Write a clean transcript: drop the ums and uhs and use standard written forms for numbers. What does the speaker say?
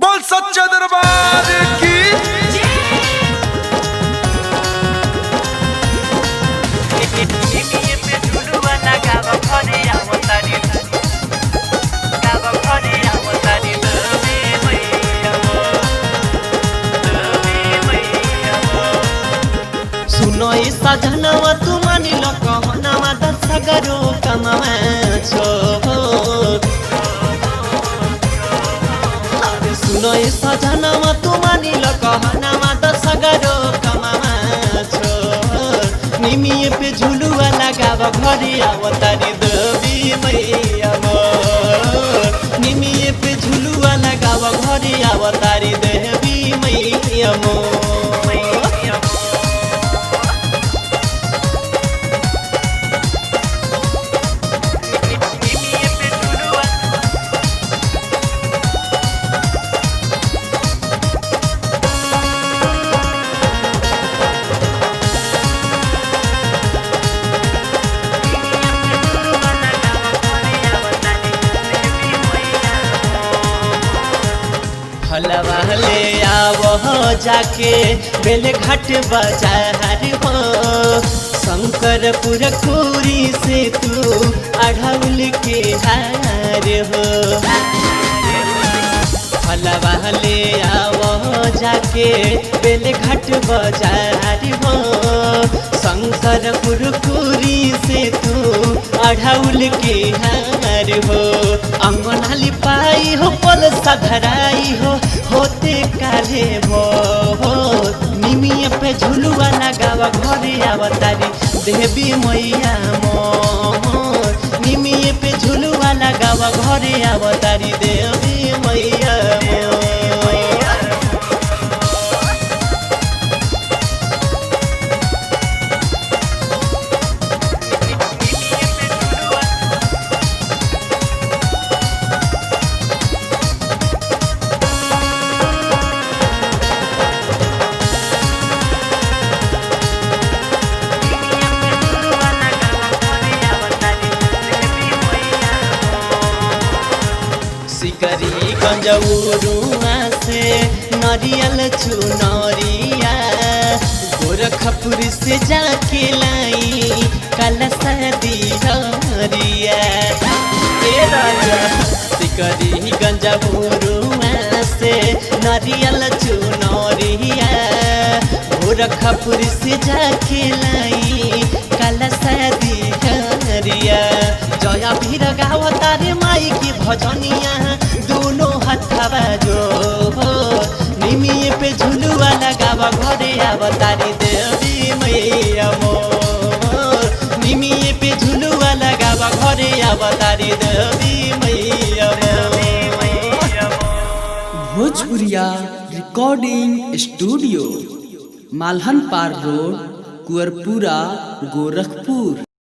बोल सच्चा दरबार की। सुनो सजनवा तू मानी लो कहनवा दस गरो कमावा छो। सुनो सजनवा तू मानी लो कहनवा दस गरो कमावा छो। निमिये पे झुलुआ लगाव घरे आवतारी देवी मैया मोर। निमिये पे झुलुआ लगाव घरे आवतारी देवी मैया मोर। फलवा ले आवो जाके बेले घाट बाजार हो। शंकरपुर खूरी से तू अढ़ौल के हार हो। फलवा ले आवो जाके बेले घाट बाजार हो। शंकरपुर खूरी से तू अढ़ौल के हार हो। अंगनाली पाई हो पल सधराई हो होते काले भो। निमिये पे झुलुआ लगावा घरे आवतारी देवी मैया मोर। निमिये पे झुलुआ लगावा घरे आवतारी देवी मैया मोर। सिकरी गंजौरुआ से नरियल चुनरिया। गोरखपुर से जाके लाई कलसा दिहरिया। सिकरी गंजौरुआ से नरियल चुनरिया। गोरखपुर से जाके लाई कलसा दिहरिया। जया भीर गावतारे माई की भजनिया दोनों हथवा जो हो। निमिये पे झुलुआ लगावा घरे आवतारी देवी मैया मोर। निमिये पे झुलुआ लगावा घरे आवतारी देवी मैया मोर। भोजपुरिया रिकॉर्डिंग स्टूडियो, मालहन पार रोड, कुंवरपुरा, गोरखपुर।